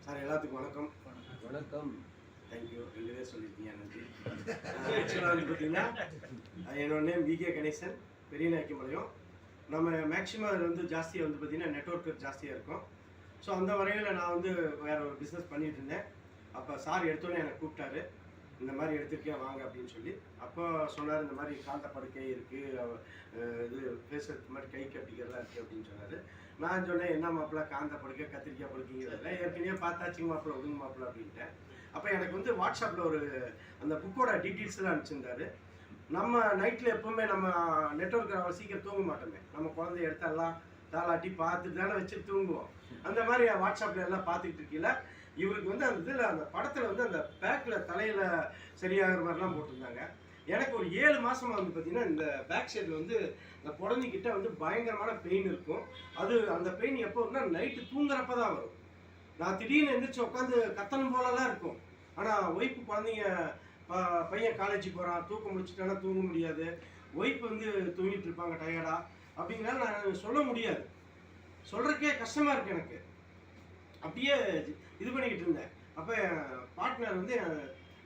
Sir எல்லாத்துக்கும் வணக்கம். வணக்கம். தேங்க்யூ. 2 பேர் சொல்லியிருக்கீங்க, நன்றி. ஆக்சுவலாக வந்து பார்த்தீங்கன்னா என்னோட நேம் விகே கணேசன், பெரியநாயக்கம்பாளையம். நம்ம மேக்ஸிமம் அதில் வந்து ஜாஸ்தியாக வந்து பார்த்தீங்கன்னா நெட்ஒர்க் ஜாஸ்தியாக இருக்கும். ஸோ அந்த வரையில் நான் வந்து வேறு ஒரு பிஸ்னஸ் பண்ணிகிட்டு இருந்தேன். அப்போ சார் எடுத்தோன்னே எனக்கு கூப்பிட்டாரு, இந்த மாதிரி எடுத்துருக்கேன் வாங்க அப்படின்னு சொல்லி. அப்போ சொன்னார், இந்த மாதிரி காந்த படுக்கை இருக்குது, இது பேசுறது மாதிரி கை கட்டிக்கிறதெல்லாம் இருக்குது அப்படின்னு சொன்னார். நான் சொன்னேன், என்ன மாப்பிள்ள காந்த படுக்கை கத்திரிக்காய் படுக்கைங்கிறதுல ஏற்கனவே பார்த்தாச்சுங்க மாப்பிள்ள, ஒதுங்க மாப்பிள்ள அப்படின்ட்டேன். அப்போ எனக்கு வந்து வாட்ஸ்அப்பில் ஒரு அந்த புக்கோட டீட்டெயில்ஸ்லாம் அனுப்பிச்சிருந்தாரு. நம்ம நைட்டில் எப்போவுமே நம்ம நெட்ஒர்க் அவ்வளோ சீக்கிரம் தூங்க மாட்டோமே, நம்ம குழந்தைய எடுத்தெல்லாம் தாளாட்டி பார்த்துட்டு தானே வச்சு தூங்குவோம். அந்த மாதிரி வாட்ஸ்அப்பில் எல்லாம் பார்த்துக்கிட்டு இருக்கீங்களா, இவருக்கு வந்து அந்த இதில் அந்த படத்தில் வந்து அந்த பேக்கில் தலையில் சரியாகிற மாதிரிலாம் போட்டிருந்தாங்க. எனக்கு ஒரு 7 மாதமாக வந்து பார்த்திங்கன்னா இந்த பேக் சைடில் வந்து இந்த குழந்தைகிட்ட வந்து பயங்கரமான பெயின் இருக்கும். அது அந்த பெயின் எப்போ வரும்னா நைட்டு தூங்குறப்ப தான் வரும். நான் திடீர்னு எந்திரிச்சு உட்காந்து கத்தணும் போலலாம் இருக்கும். ஆனால் ஒய்ஃபு குழந்தைங்க பையன் காலேஜுக்கு போகிறான், தூக்கம் முடிச்சுட்டானா தூங்க முடியாது, ஒய்ஃப் வந்து தூங்கிட்டு இருப்பாங்க டயர்டா அப்படிங்கிறனால நான் சொல்ல முடியாது, சொல்கிறக்கே கஷ்டமாக இருக்குது எனக்கு. அப்படியே இது பண்ணிக்கிட்டு இருந்தேன். அப்போ பார்ட்னர் வந்து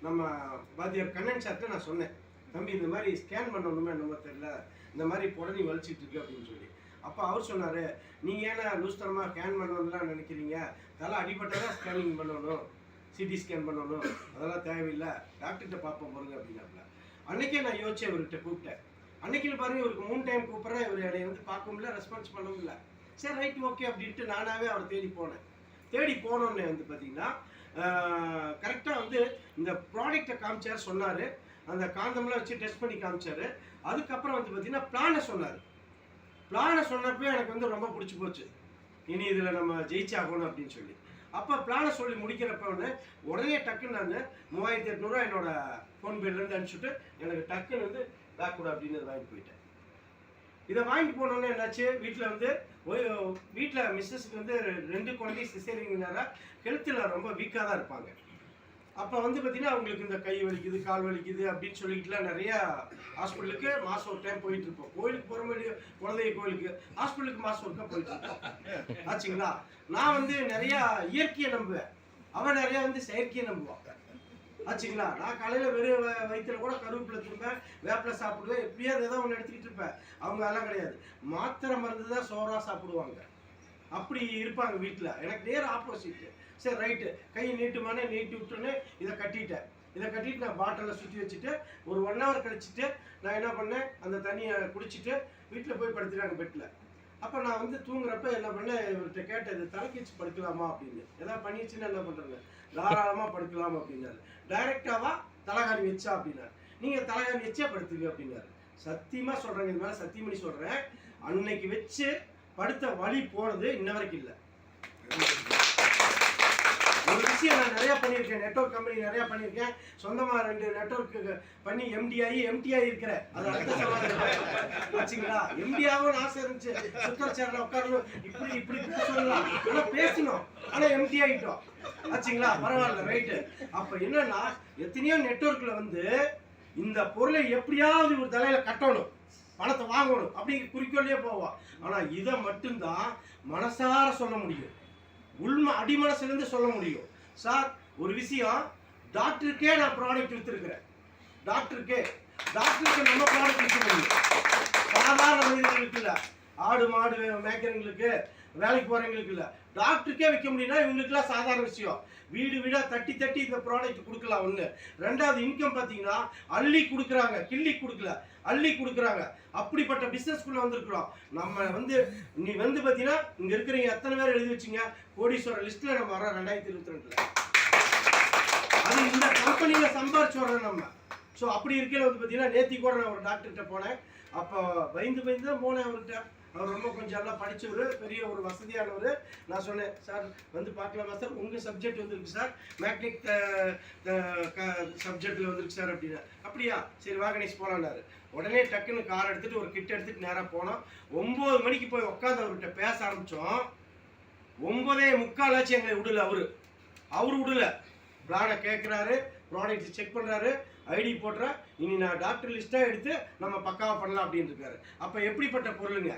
நம்ம பாத்தியார் கண்ணன் சார்கிட்ட நான் சொன்னேன், தம்பி இந்த மாதிரி ஸ்கேன் பண்ணணுமே என்னமோ தெரியல, இந்த மாதிரி புடனி வலிச்சிட்டு இருக்கு அப்படின்னு சொல்லி. அப்போ அவர் சொன்னார், நீங்கள் ஏன்னா லூஸ்தரமாக ஸ்கேன் பண்ணணும்லாம் நினைக்கிறீங்க, தலை அடிபட்டதான் ஸ்கேனிங் பண்ணணும், சிடி ஸ்கேன் பண்ணணும், அதெல்லாம் தேவையில்லை, டாக்டர்கிட்ட பார்ப்போம் பாருங்க அப்படின்னாப்புல. அன்றைக்கே நான் யோசிச்சேன், இவர்கிட்ட கூப்பிட்டேன். அன்றைக்கில் பாருங்கள், இவருக்கு 3 டைம் கூப்பிட்றேன், இவர் என்னை வந்து பார்க்க முடியல, ரெஸ்பான்ஸ் பண்ணவும் இல்லை. சரி ரைட் ஓகே அப்படின்ட்டு நானாகவே அவரை தேடி போனேன். தேடி போனோன்னே வந்து பார்த்தீங்கன்னா கரெக்டாக வந்து இந்த ப்ராடக்டை காமிச்சார், சொன்னார், அந்த காந்தம்லாம் வச்சு டெஸ்ட் பண்ணி காமிச்சார். அதுக்கப்புறம் வந்து பார்த்தீங்கன்னா பிளானை சொன்னார். பிளானை சொன்னப்போ எனக்கு வந்து ரொம்ப பிடிச்சி போச்சு, இனி இதில் நம்ம ஜெயிச்சாகணும் அப்படின்னு சொல்லி. அப்போ பிளானை சொல்லி முடிக்கிறப்ப உடனே டக்குன்னு நான் 3800 என்னோட ஃபோன்பேலேருந்து அனுப்பிச்சுட்டு எனக்கு டக்குன்னு வந்து பேக் கூட அப்படின்னு வாங்கிட்டு போயிட்டேன். இதை வாங்கிட்டு போனோன்னே என்னாச்சு, வீட்டில் வந்து வீட்டில் மிஸ்ஸஸுக்கு வந்து 2 குழந்தை சிசேரியங்கிறனால ஹெல்த்தில் ரொம்ப வீக்காக தான் இருப்பாங்க. அப்போ வந்து பார்த்தீங்கன்னா அவங்களுக்கு இந்த கை வலிக்குது, கால் வலிக்குது அப்படின்னு சொல்லிக்கிட்டுலாம் நிறையா ஹாஸ்பிட்டலுக்கு மாதம் ஒரு டைம் போயிட்டு இருப்போம். கோயிலுக்கு போகிற மாதிரி குழந்தை கோயிலுக்கு, ஹாஸ்பிட்டலுக்கு மாதம் ஒருக்கா போயிட்டு இருப்போம் ஆச்சுங்களா. நான் வந்து நிறையா இயற்கையை நம்புவேன், அவன் நிறையா வந்து செயற்கையை நம்புவான் ஆச்சுங்களா. நான் காலையில் வெறும் வயிற்றுல கூட கருவேப்பிலை திரும்பேன், வேப்பிலை சாப்பிடுவேன், எப்படியாவது ஏதோ ஒன்று எடுத்துக்கிட்டு இருப்பேன். அவங்க அதெல்லாம் கிடையாது, மாத்திரை மருந்து தான் சோறாக சாப்பிடுவாங்க, அப்படி இருப்பாங்க வீட்டில். எனக்கு நேர் ஆப்போசிட்டு. சரி ரைட்டு, கையை நீட்டுமானே நீட்டி விட்டுன்னு இதை கட்டிட்டேன். இதை கட்டிட்டு நான் பாட்டிலில் சுற்றி வச்சுட்டு ஒரு 1 hour கழிச்சுட்டு நான் என்ன பண்ணேன், அந்த தண்ணியை குடிச்சிட்டு வீட்டில் போய் படுத்துட்டாங்க பெட்டில். அப்போ நான் வந்து தூங்குறப்ப என்ன பண்ணேன், இவர்கிட்ட கேட்டேன், இது தலைக்கு வச்சு படுக்கலாமா அப்படின்னு. எதாவது பண்ணிடுச்சுன்னா என்ன பண்ணுறது, தாராளமாக படுக்கலாம் அப்படின்னாரு. டைரெக்டாவா தலைகாணி வச்சா அப்படின்னாரு. நீங்கள் தலைகாணி வச்சே படுத்துங்க அப்படின்னாரு. சத்தியமாக சொல்கிறேங்க, இது மேலே சத்தியம் பண்ணி சொல்கிறேன், அன்னைக்கு வச்சு படுத்த வலி போனது இன்ன வரைக்கும் இல்லை. ஒரு விஷயம் நான் நிறையா பண்ணியிருக்கேன், நெட்ஒர்க் கம்பெனி நிறையா பண்ணியிருக்கேன், சொந்தமாக 2 நெட்ஒர்க்கு பண்ணி எம்டிஆகி இருக்கிறேன். அது அடுத்த சவால் ஆச்சுங்களா. எம்டிஆகவும் ஆசை இருந்துச்சு, சுத்தரச்சேரில் உட்காரணும், இப்படி சொல்லலாம், ஆனால் பேசணும், ஆனால் எம்டி ஆகிட்டோம் ஆச்சுங்களா. பரவாயில்ல ரைட்டு. அப்போ என்னன்னா எத்தனையோ நெட்ஒர்க்கில் வந்து இந்த பொருளை எப்படியாவது ஒரு தலையில் கட்டணும், பணத்தை வாங்கணும் அப்படிங்கிற குறிக்கோள்லேயே போவோம். ஆனால் இதை மட்டும்தான் மனசார சொல்ல முடியும், உள்ம அடிமனசுலேருந்து சொல்ல முடியும். சார் ஒரு விஷயம், டாக்டருக்கே நான் ப்ராடக்ட் விற்றுருக்கிறேன், டாக்டருக்கு நம்ம ப்ராடக்ட் விற்க முடியும், சாதாரண மனிதர்களுக்கு இல்லை, ஆடு மாடு மேய்க்கிறவங்களுக்கு வேலைக்கு போகிறவங்களுக்கு இல்லை, டாக்டருக்கே விற்க முடியும்னா இவங்களுக்குலாம் சாதாரண விஷயம். வீடு வீடாக தட்டி இந்த ப்ராடக்ட் கொடுக்கலாம். 1. 2வது இன்கம் பார்த்தீங்கன்னா அள்ளி கொடுக்குறாங்க, கிள்ளி கொடுக்கல, அள்ளி கொடுக்குறாங்க. அப்படிப்பட்ட பிஸ்னஸ்குள்ளே வந்திருக்கிறோம். நம்ம வந்து நீ வந்து பார்த்தீங்கன்னா இங்கே இருக்கிறவங்க எத்தனை பேர் எழுதி வச்சிங்க, கோடீஸ்வரர் லிஸ்ட்டில் நம்ம வரோம் 2022. அது இந்த கம்பெனியில் சம்பாரிச்சு வர்றோம் நம்ம. ஸோ அப்படி இருக்கையில் வந்து பார்த்தீங்கன்னா நேற்று கூட நான் ஒரு டாக்டர்கிட்ட போனேன். அப்போ பயந்து தான் போனேன் அவர்கிட்ட. அவர் ரொம்ப கொஞ்சம் எல்லாம் படித்தவர், பெரிய ஒரு வசதியானவர். நான் சொன்னேன், சார் வந்து பார்க்கலாமா சார், உங்கள் சப்ஜெக்ட் வந்துருக்கு சார், மேக்னிக் சப்ஜெக்டில் வந்துருக்கு சார் அப்படின்னா. அப்படியா, சரி வாகனேஷ் போகலான்னாரு. உடனே டக்குன்னு கார் எடுத்துகிட்டு ஒரு கிட் எடுத்துகிட்டு நேராக போனோம். 9 மணிக்கு போய் உட்காந்து அவர்கிட்ட பேச ஆரம்பித்தோம். 9:45 எங்களை விடல, அவர் விடல. பிளானை கேட்குறாரு, ப்ராடக்ட் செக் பண்ணுறாரு, ஐடி போடுற, இனி நான் டாக்டர் லிஸ்ட்டாக எடுத்து நம்ம பக்காவாக பண்ணலாம் அப்படின்னு இருக்காரு. அப்போ எப்படிப்பட்ட பொருளுங்க.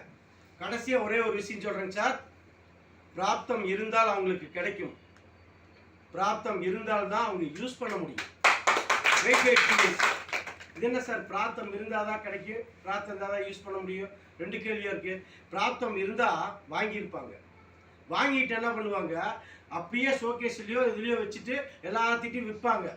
கடைசியாக ஒரே ஒரு விஷயம் சொல்கிறேங்க சார், பிராப்தம் இருந்தால் அவங்களுக்கு கிடைக்கும், பிராப்தம் இருந்தால்தான் அவங்க யூஸ் பண்ண முடியும். வெயிட் இது என்ன சார், பிராப்தம் இருந்தால் தான் கிடைக்கும், பிராப்தம் இருந்தால் தான் யூஸ் பண்ண முடியும்? 2 கேள்வியாக இருக்குது. பிராப்தம் இருந்தால் வாங்கியிருப்பாங்க, வாங்கிட்டு என்ன பண்ணுவாங்க, அப்பயே ஷோகேஸ்லையோ இதுலேயோ வச்சுட்டு எல்லாத்திட்டையும் விற்பாங்க.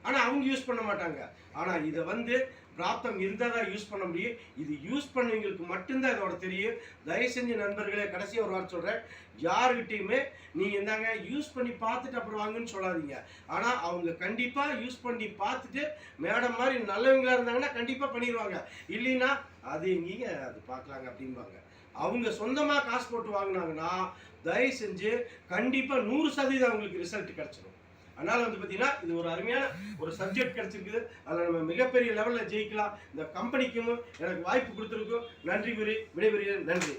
ஆனால் அவங்க யூஸ் பண்ண மாட்டாங்க. ஆனால் இதை வந்து பிராப்தம் இருந்தால் தான் யூஸ் பண்ண முடியும். இது யூஸ் பண்ணவங்களுக்கு மட்டும்தான் இதோட தெரியும். தயவு செஞ்சு நண்பர்களே, கடைசியாக ஒரு வார்த்தை சொல்கிறேன், யாருக்கிட்டையுமே நீங்கள் இருந்தாங்க யூஸ் பண்ணி பார்த்துட்டு அப்புறம் வாங்குன்னு சொல்லாதீங்க. ஆனால் அவங்க கண்டிப்பாக யூஸ் பண்ணி பார்த்துட்டு மேடம் மாதிரி நல்லவங்களா இருந்தாங்கன்னா கண்டிப்பாக பண்ணிடுவாங்க. இல்லைன்னா அது எங்கேங்க அது பார்க்கலாங்க அப்படிம்பாங்க. அவங்க சொந்தமாக காசு போட்டு வாங்கினாங்கன்னா தயவு செஞ்சு கண்டிப்பாக 100% அவங்களுக்கு ரிசல்ட் கிடச்சிடும். அதனால் வந்து பார்த்தீங்கன்னா இது ஒரு அருமையான ஒரு சப்ஜெக்ட் கிடச்சிருக்குது. அதில் நம்ம மிகப்பெரிய லெவலில் ஜெயிக்கலாம். இந்த கம்பெனிக்கும் எனக்கு வாய்ப்பு கொடுத்துருக்கும். நன்றி கூறி விடைபெறுகிறேன். நன்றி.